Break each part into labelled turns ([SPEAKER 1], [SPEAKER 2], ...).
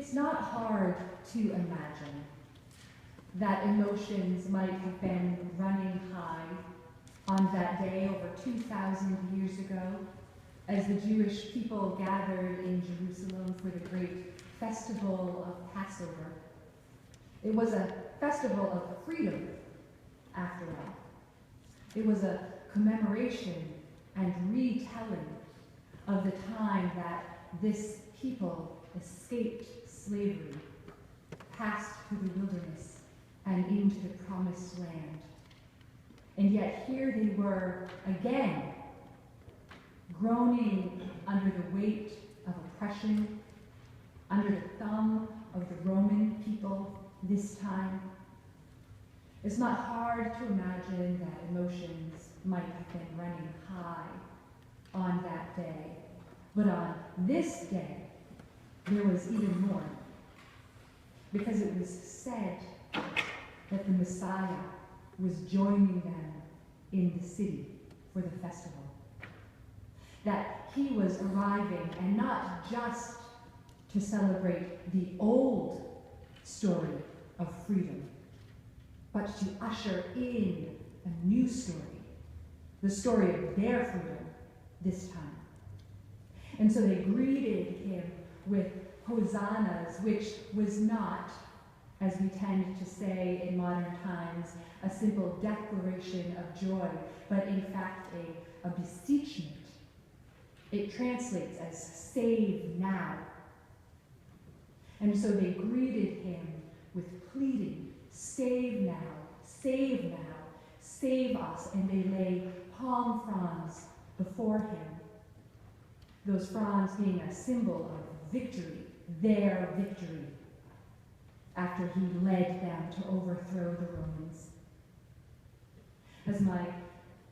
[SPEAKER 1] It's not hard to imagine that emotions might have been running high on that day over 2,000 years ago as the Jewish people gathered in Jerusalem for the great festival of Passover. It was a festival of freedom, after all. It was a commemoration and retelling of the time that this people escaped slavery, passed through the wilderness, and into the promised land. And yet here they were again, groaning under the weight of oppression, under the thumb of the Roman people this time. It's not hard to imagine that emotions might have been running high on that day. But on this day, there was even more, because it was said that the Messiah was joining them in the city for the festival. That he was arriving, and not just to celebrate the old story of freedom, but to usher in a new story, the story of their freedom this time. And so they greeted him with hosannas, which was not, as we tend to say in modern times, a simple declaration of joy, but in fact a beseechment. It translates as save now. And so they greeted him with pleading, save now, save now, save us. And they lay palm fronds before him. Those fronds being a symbol of victory, their victory, after he led them to overthrow the Romans. As my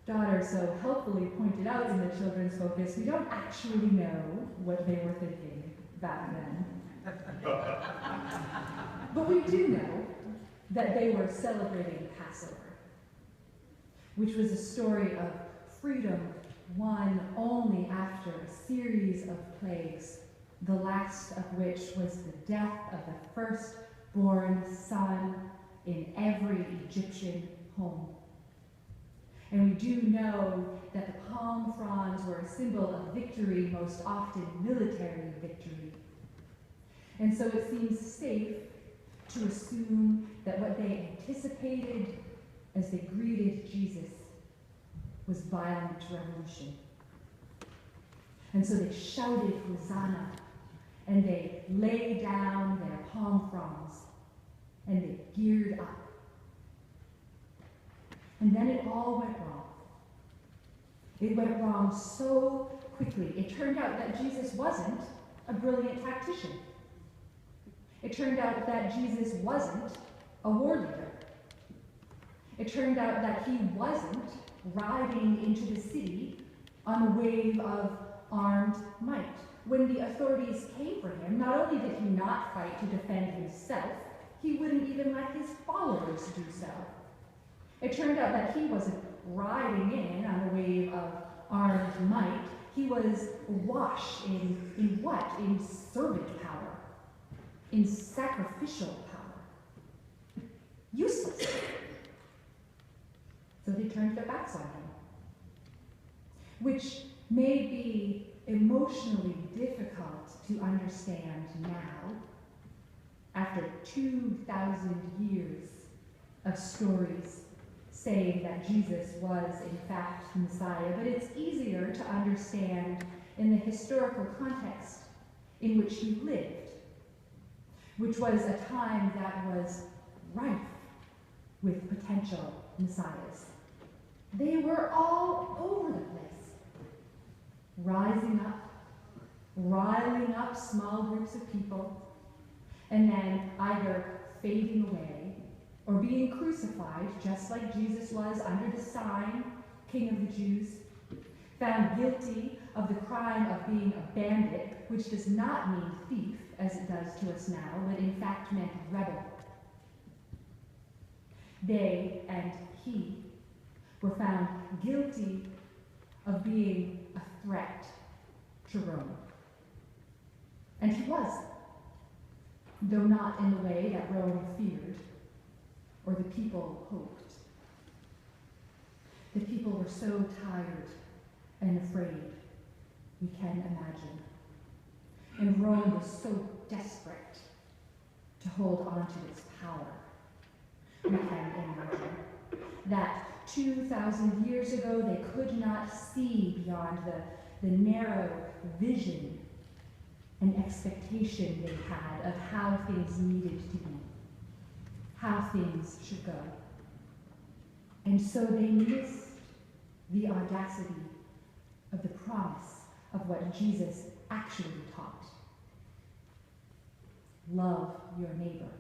[SPEAKER 1] daughter so helpfully pointed out in the Children's Focus, we don't actually know what they were thinking back then. But we do know that they were celebrating Passover, which was a story of freedom won only after a series of plagues, the last of which was the death of the firstborn son in every Egyptian home. And we do know that the palm fronds were a symbol of victory, most often military victory. And so it seems safe to assume that what they anticipated as they greeted Jesus was violent revolution. And so they shouted Hosanna, and they laid down their palm fronds, and they geared up. And then it all went wrong. It went wrong so quickly. It turned out that Jesus wasn't a brilliant tactician. It turned out that Jesus wasn't a war leader. It turned out that he wasn't riding into the city on a wave of armed might. When the authorities came for him, not only did he not fight to defend himself, he wouldn't even let his followers do so. It turned out that he wasn't riding in on a wave of armed might. He was awash in what? In servant power, in sacrificial power. Useless. So they turned their backs on him, which may be emotionally difficult to understand now, after 2,000 years of stories saying that Jesus was in fact Messiah, but it's easier to understand in the historical context in which he lived, which was a time that was rife with potential messiahs. They were all over the place, rising up, riling up small groups of people, and then either fading away or being crucified, just like Jesus was under the sign, King of the Jews, found guilty of the crime of being a bandit, which does not mean thief, as it does to us now, but in fact meant rebel. They and he were found guilty of being a threat to Rome. And he was. though not in the way that Rome feared or the people hoped. The people were so tired and afraid, we can imagine. And Rome was so desperate to hold on to its power, we can imagine. That 2,000 years ago they could not see beyond the narrow vision and expectation they had of how things needed to be, how things should go. And so they missed the audacity of the promise of what Jesus actually taught. Love your neighbor.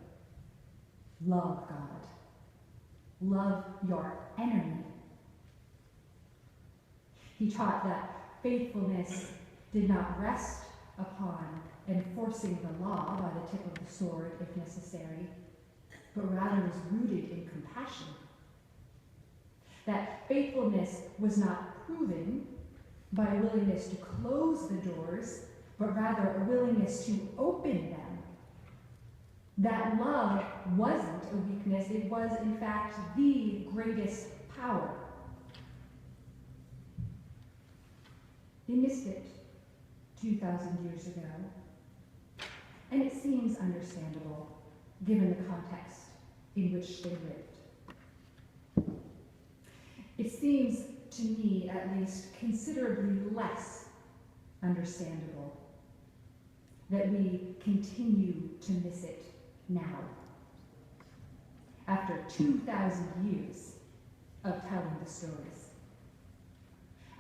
[SPEAKER 1] Love God. Love your enemy. He taught that faithfulness did not rest upon enforcing the law by the tip of the sword if necessary, but rather was rooted in compassion. That faithfulness was not proven by a willingness to close the doors, but rather a willingness to open them. That love wasn't a weakness, it was in fact the greatest power. They missed it 2,000 years ago, and it seems understandable given the context in which they lived. It seems to me, at least, considerably less understandable that we continue to miss it now, after 2,000 years of telling the stories.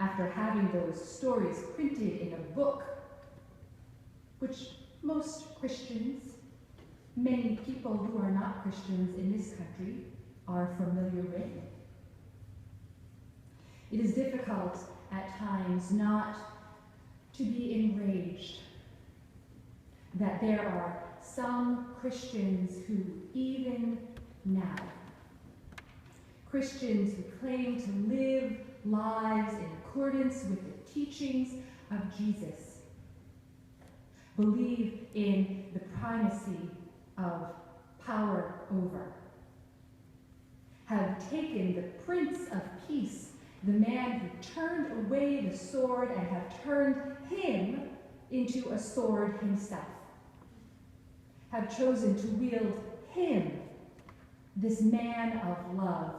[SPEAKER 1] After having those stories printed in a book, which most Christians, many people who are not Christians in this country, are familiar with. It is difficult at times not to be enraged that there are some Christians who, even now, Christians who claim to live lives in accordance with the teachings of Jesus, believe in the primacy of power over, have taken the Prince of Peace, the man who turned away the sword, and have turned him into a sword himself, have chosen to wield him, this man of love,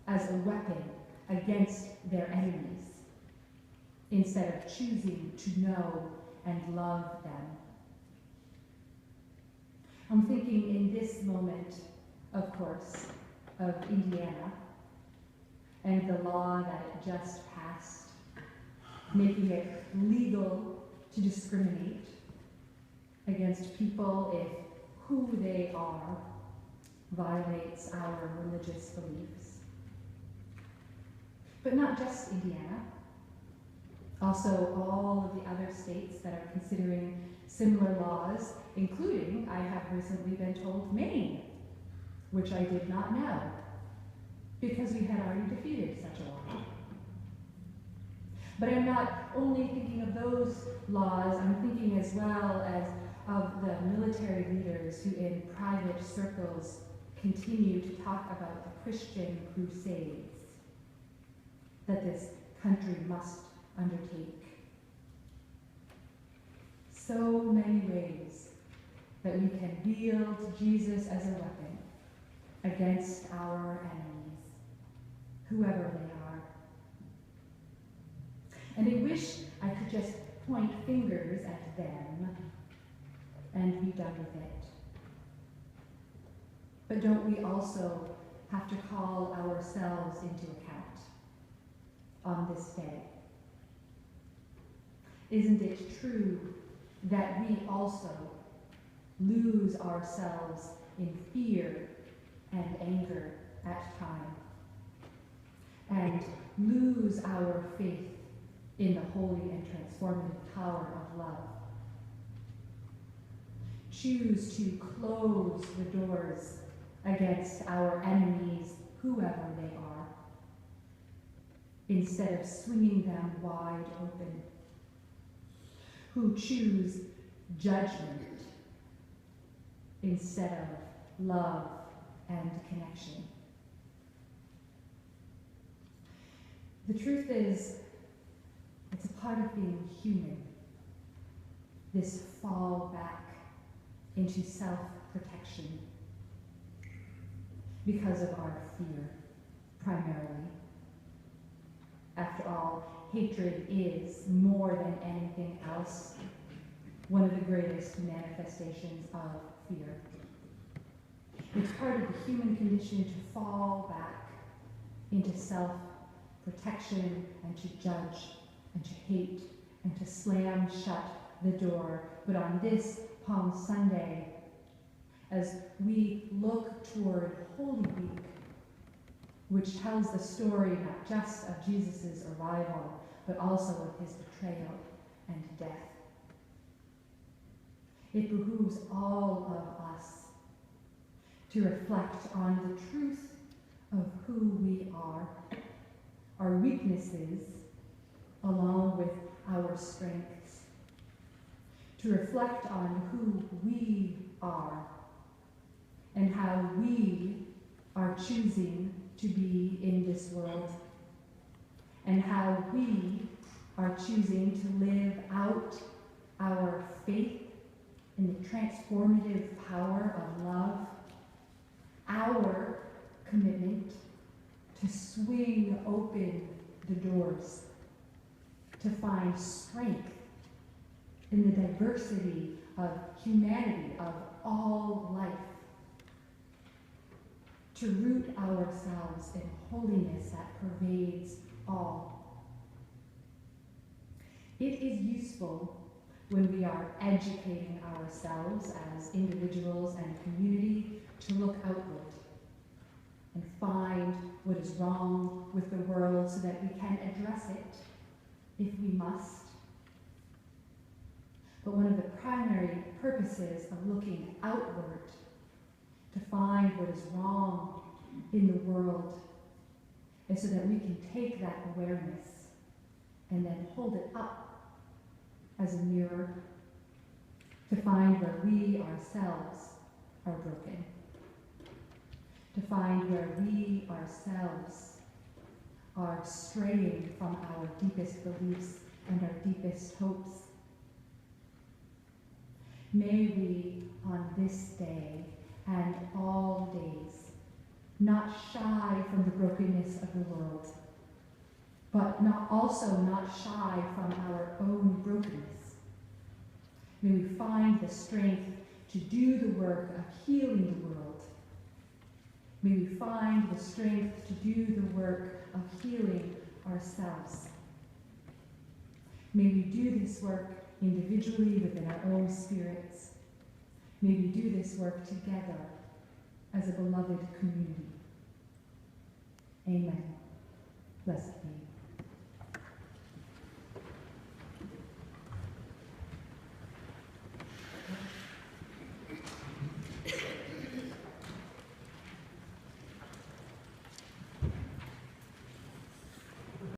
[SPEAKER 1] as a weapon against their enemies, instead of choosing to know and love them. I'm thinking in this moment, of course, of Indiana and the law that it just passed, making it legal to discriminate against people if who they are violates our religious beliefs. But not just Indiana, also all of the other states that are considering similar laws, including, I have recently been told, Maine, which I did not know, because we had already defeated such a law. But I'm not only thinking of those laws, I'm thinking as well as of the military leaders who in private circles continue to talk about the Christian crusades that this country must undertake. So many ways that we can wield Jesus as a weapon against our enemies, whoever they are. And I wish I could just point fingers at them and be done with it. But don't we also have to call ourselves into account on this day? Isn't it true that we also lose ourselves in fear and anger at times, and lose our faith in the holy and transformative power of love? Choose to close the doors against our enemies, whoever they are, instead of swinging them wide open. Who choose judgment instead of love and connection. The truth is, it's a part of being human, this fall back into self-protection because of our fear, primarily. After all, hatred is, more than anything else, one of the greatest manifestations of fear. It's part of the human condition to fall back into self-protection and to judge and to hate and to slam shut the door. But on this Palm Sunday, as we look toward Holy Week, which tells the story not just of Jesus' arrival, but also of his betrayal and death, it behooves all of us to reflect on the truth of who we are, our weaknesses, along with our strengths, to reflect on who we are and how we are choosing to be in this world, and how we are choosing to live out our faith in the transformative power of love, our commitment to swing open the doors, to find strength in the diversity of humanity, of all life, to root ourselves in holiness that pervades all. It is useful when we are educating ourselves as individuals and community to look outward and find what is wrong with the world so that we can address it if we must. But one of the primary purposes of looking outward to find what is wrong in the world is so that we can take that awareness and then hold it up as a mirror to find where we ourselves are broken, to find where we ourselves are straying from our deepest beliefs and our deepest hopes. May we, on this day and all days, not shy from the brokenness of the world, but also not shy from our own brokenness. May we find the strength to do the work of healing the world. May we find the strength to do the work of healing ourselves. May we do this work individually within our own spirits. May we do this work together as a beloved community. Amen. Blessed be.